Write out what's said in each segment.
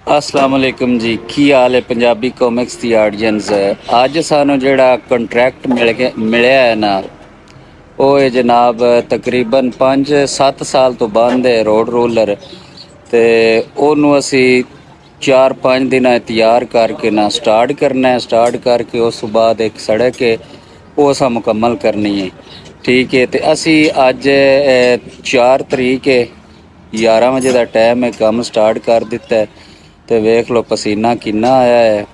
अस्सलाम वालेकुम जी, की हाल है पंजाबी कॉमिक्स दी ऑडियंस। अज सानू जेड़ा कंट्रैक्ट मिलिया है ना, वो है जनाब तकरीबन 5-7 साल तो बंद है रोड रोलर। ते ओनू असी 4-5 दिन तैयार करके ना स्टार्ट करना है। स्टार्ट करके उस बाद एक सड़क है वो असा मुकम्मल करनी है। ठीक है, तो असी अज 4 तरीक है, 11 बजे का टाइम है, काम स्टार्ट कर दिता है। तो वेख लो पसीना किन्ना आया है।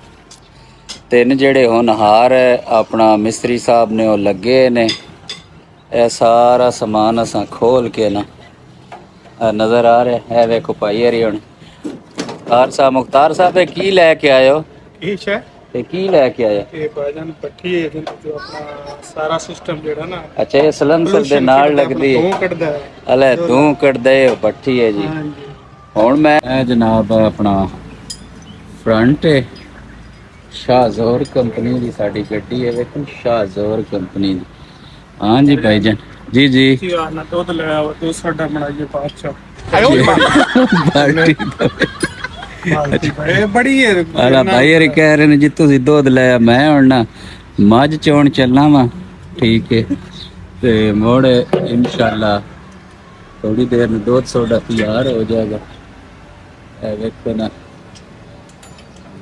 तीन जेड़े होनहार है अपना मिस्त्री साहब ने वो लगे ने। यह सारा समान असा खोल के ना नज़र आ रहा है। वेखो भाई हरी हूँ मुख्तार साहब की लैके आयो? ठीक है, ते की लैके आया? ये भाईजान भट्ठी है जो अपना सारा सिस्टम जेड़ा ना। अच्छा, ये सलंसर दे नाल लगदी है। धूं कटदा है। अले धूं कटदा है, भट्ठी है जी। हाँ जी। हुण मैं जनाब अपना फ्रंट है शाहजोर कंपनी की साड़ी गड्डी है। देखो शाहजोर कंपनी की। हाँ जी भाईजान जी जी। ना दूध ले आओ, दूध साडा बनाइए बादशाह। बड़ी है। अला भाई हरी कह रहे ने जी तुसी दूध लाया, मैं हुण ना मझ चोण चलना वा। ठीक है, ते मोड़ इंशाल्लाह थोड़ी देर में दूध सोडा तैयार हो जाएगा। देखो ना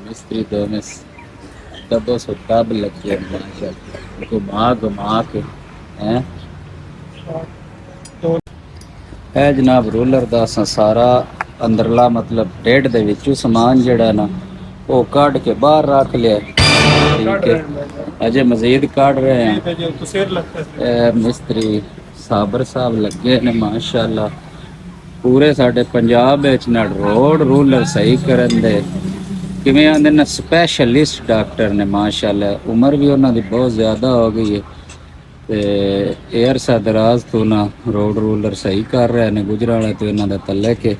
मिस्त्री दो में डब्बों से टब लगे माशाल्लाह, घुमा घुमा के हैं। है जनाब रोलर का असां सारा अंदरला मतलब डेढ़ दे विचू समान जड़ा ना वो काट के बाहर रख लिया। ठीक है, अजय मजीद काट रहे हैं। मिस्त्री साबर साहब लगे ने माशाल्लाह। पूरे साडे पंजाब विच ना रोड रोलर सही करन दे किवें आंदे ना स्पैशलिस्ट डॉक्टर ने माशाल्लाह। उम्र भी उन्हां दी बहुत ज़्यादा हो गई है। एयर दराज तो ना रोड रोलर सही कर रहे हैं गुजराला तो इन्हों का तले के।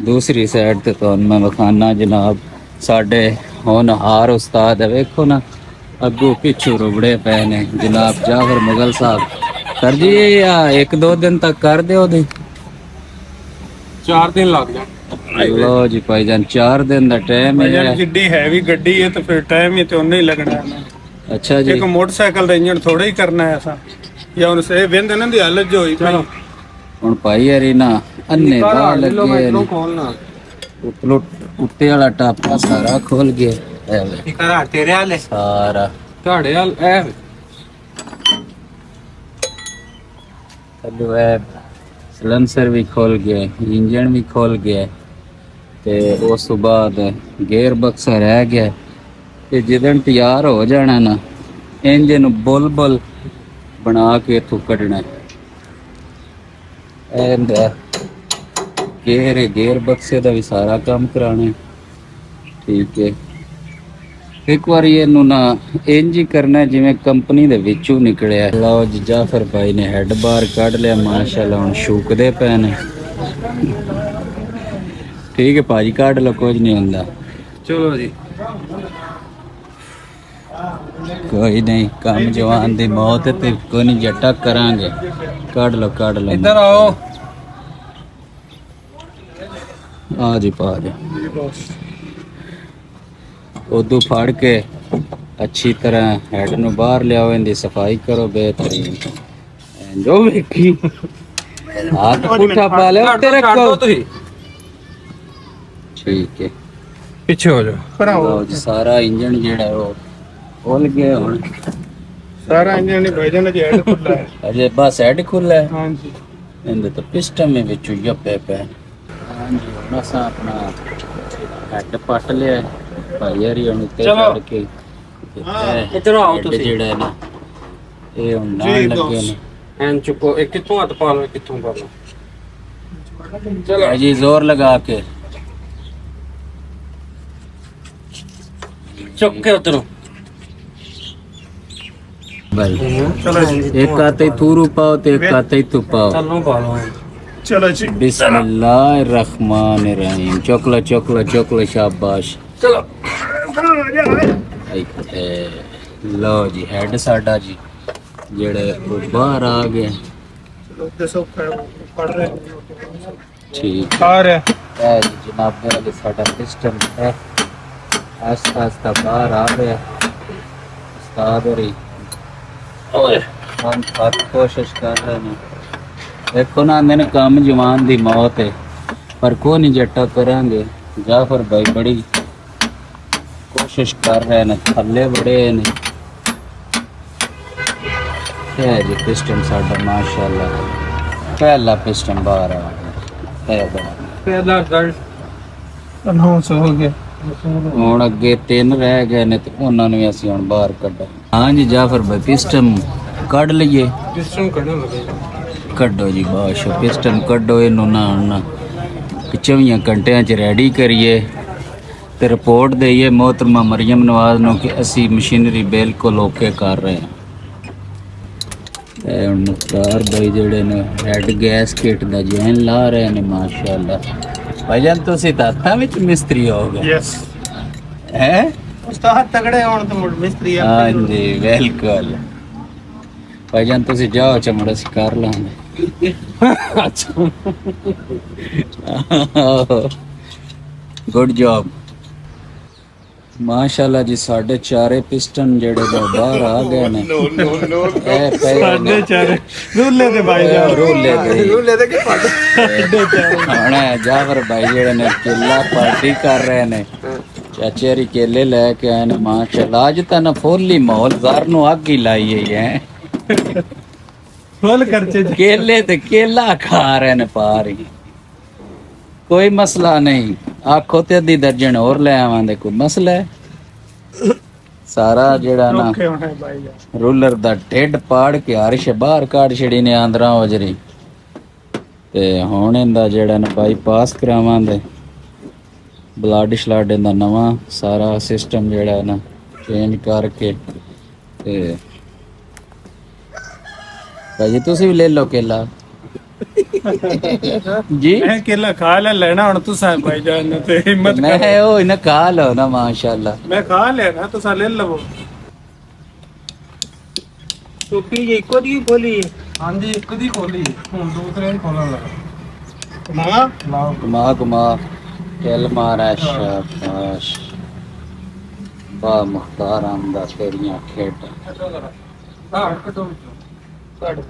दूसरी साइड ते तो मैं विखाना जनाब साडे होनहार उस्ताद है। वेखो ना अगू पिछू रुबड़े पे ने जनाब जाफर मुगल साहब। कर जी या 1-2 दिन तक कर दो दी? 4 दिन लग जाए। लो जी भाईजान 4 दिन का टाइम है। जिड्डी हैवी गड्डी है तो फिर टाइम ही तो नहीं लगना है। अच्छा जी, एक मोटरसाइकिल का इंजन थोड़ा ही करना है ऐसा या उनसे वेंद ना दी हालत जो हुई। चलो हुण भाई हरी ना अन्ने दा लगे ने उत्ते वाला टापा सारा खोल गया तेरे हाल सारा। ਤੁਹਾਡੇ ਹਾਲ ਐ हेलो है सलेंसर भी खोल गया, इंजन भी खोल गया ते उस बाद गेयर बक्सा रह गया। ते जिदन तैयार हो जाना ना इंजन बुलबुल बना के इथों कढ़ना है। गेयर बक्से का भी सारा काम कराना। ठीक है, एक बार ये ना इंज ही करना है जिवें कंपनी दे विचों निकलिया। लो जी जाफर भाई ने हेड बार कढ़ लिया माशाल्लाह। हुण शूकदे पे ने। ठीक है भाजी काट लो, कुछ नहीं होंदा। चलो जी कोई नहीं, काम जवान दी मौत है ते कोई नहीं जट्टा करांगे। काट लो काट लो, इधर आओ। आ जी पा जा उदू फाड़ के अच्छी तरह हेड नु बाहर लियाओ, इनकी सफाई करो बेहतरीन। जो वेखी हाथ पुठा पा ले तेरे को। ठीक है, पीछे हो जाओ। जी सारा इंजन जेड़ा है वो खोल गया। हुण सारा इंजन नहीं भाईजान जी हेड खुला है। अजय बस हेड खुला है। हां जी इनके तो पिस्टन में विचू जप्पे पे। हां जी, हुण असां अपना हेड पट लिया भाई हरी हुण उत्ते चढ़ के। इधर आओ तुसी। जेड़ा है ना ये हुण नाल लगे ने एन चुको। एक कित्थों हाथ पा लो, कित्थों पा लो। चलो जी जोर लगा के चुक के उतरो भाई। चलो जी एक आते थूरू पाओ तो एक आते तू पाओ। चलो पा लो। चलो जी बिस्मिल्लाहिर्रहमानिर्रहीम। चोकला चोकला चोकला शाबाश। चलो लो जी हेड साडा जी जेड़े वो बाहर आ गए। चलो दसो पढ़ रहे। ठीक आ रहे ਇਹ ਜੀ ਜਨਾਬ ਵਾਲੇ ਸਾਡਾ ਸਿਸਟਮ ਹੈ ਆਸਤਾ ਆਸਤਾ ਬਾਹਰ ਆ ਰਿਹਾ ਉਸਤਾਦ ਹੋਰੀ ਓਏ हम बहुत कोशिश कर रहे हैं देखो ना मैंने काम जवान दी मौत है पर को नहीं जट्टा करांगे जाफर भाई बड़ी कोशिश कर रहे हैं थल्ले बड़े ने है जी पिस्टन साडा माशाल्लाह पहला पिस्टन बाहर आ गया है पहला गल अनाउंस हो गया ਹੁਣ ਅੱਗੇ 3 ਰਹਿ ਗਏ ਨੇ ਤੇ ਉਹਨਾਂ ਨੂੰ ਵੀ ਅਸੀਂ ਹੁਣ ਬਾਹਰ ਕੱਢਾਂ ਹਾਂ ਜੀ ਜਾਫਰ ਭਾਈ ਪਿਸਟਨ ਕੱਢ ਲਈਏ सिस्टम करने लगे ਕੱਢੋ ਜੀ ਬਾਸ਼ਾ ਪਿਸਟਨ ਕੱਢੋ ਇਹਨੂੰ ਨਾ 24 ਘੰਟਿਆਂ ਚ ਰੈਡੀ ਕਰੀਏ ਤੇ ਰਿਪੋਰਟ ਦੇਈਏ ਮੋਹਤਰਮਾ ਮਰੀਮ ਨਵਾਜ਼ ਨੂੰ ਕਿ ਅਸੀਂ ਮਸ਼ੀਨਰੀ ਬਿਲਕੁਲ ਓਕੇ ਕਰ ਰਹੇ ਹਾਂ ਇਹ ਹੁਣ ਮੁਖਤਾਰ ਭਾਈ ਜਿਹੜੇ ਨੇ ਹੈਡ ਗੈਸ ਕਿਟ ਦਾ ਜੈਨ ਲਾ ਰਹੇ ਨੇ ਮਾਸ਼ਾਅੱਲਾ ਭਾਈਜਾਨ ਤੁਸੀਂ ਤਾਂ ਹੱਥਾਂ ਵਿੱਚ ਮਿਸਤਰੀ ਹੋ ਗਏ यस ਹੈ उस्ताद तगड़े होण तो मुड़ मिस्त्री ਹਾਂ ਜੀ ਬਿਲਕੁਲ ਭਾਈਜਾਨ ਤੁਸੀਂ ਜਾਓ ਚਮੜਾ ਅਸੀਂ ਕਰ ਲਾਂਗੇ अच्छा ਗੁੱਡ ਜੌਬ ਮਾਸ਼ਾਅੱਲਾ ਜੀ ਸਾਡੇ ਚਾਰੇ ਪਿਸਟਨ ਜਿਹੜੇ ਨੇ ਬਾਹਰ ਆ ਗਏ ਨੇ ਇਹ ਪਏ ਨੇ चारे रूले दे भाई जा ਰੂਲੇ ਦੇ के ਹੁਣ ਜਾਫਰ ਭਾਈ ਜਿਹੜੇ ਨੇ ਕੇਲਾ ਪਾਰਟੀ ਕਰ ਰਹੇ ਨੇ ਚਾਚੇ ਰੀ ਕੇਲੇ ਲੈ ਕੇ ਆਏ ਨੇ ਮਾਸ਼ਾਅੱਲਾ ਅੱਜ ਤਾਂ ਨਾ ਫੁੱਲੀ ਮਾਹੌਲ ਜ਼ਰ ਨੂੰ ਅੱਗ ਹੀ ਲਾਈ ਹੋਈ ਹੈ फुल खर्चे ਕੇਲੇ ਤੇ ਕੇਲਾ ਖਾ ਰਹੇ ਨੇ ਪਾਰੀ ਕੋਈ ਮਸਲਾ ਨਹੀਂ ਆਖੋ ਤੇ ਅੱਧੀ ਦਰਜਨ ਹੋਰ ਲੈ ਆਵਾਂਗੇ ਕੋਈ ਮਸਲਾ ਹੈ ਸਾਰਾ ਜਿਹੜਾ ਨਾ ओके होना है भाई जा ਰੂਲਰ ਦਾ ਢਿੱਡ ਪਾੜ ਕੇ ਹਰਸ਼ ਬਾਹਰ ਕੱਢ ਛੜੀ ਨੇ ਆਂਦਰਾਂ ਵਜਰੀ ਤੇ ਹੁਣ ਇਹਦਾ ਜਿਹੜਾ ਨਾ ਬਾਈਪਾਸ ਕਰਾਵਾਂਗੇ ਬਲੱਡ ਸ਼ਲੱਡ ਦਾ ਨਵਾਂ ਸਾਰਾ ਸਿਸਟਮ ਜਿਹੜਾ ਨਾ ਚੇਂਜ ਕਰਕੇ ਤੇ ਭਾਜੀ ਤੁਸੀਂ ਵੀ ਲੈ ਲਓ ਕੇਲਾ ਜੀ मैं केला खा लेना हुन तुसा भाई जान ते हिम्मत ਮੈਂ ਉਹ ਇਹਨਾਂ ਖਾ ਲਓ ਨਾ ਮਾਸ਼ਾਅੱਲਾ मैं खा लेना तुसा ले लवो टोपी ये इको दी खोली हां जी एक दी खोली हुन दूसरे दी खोलन लगा ना लाओ घुमा खेल मारा शाबाश बा मुख्तार आमदा तेरियां खेड हां कटो कट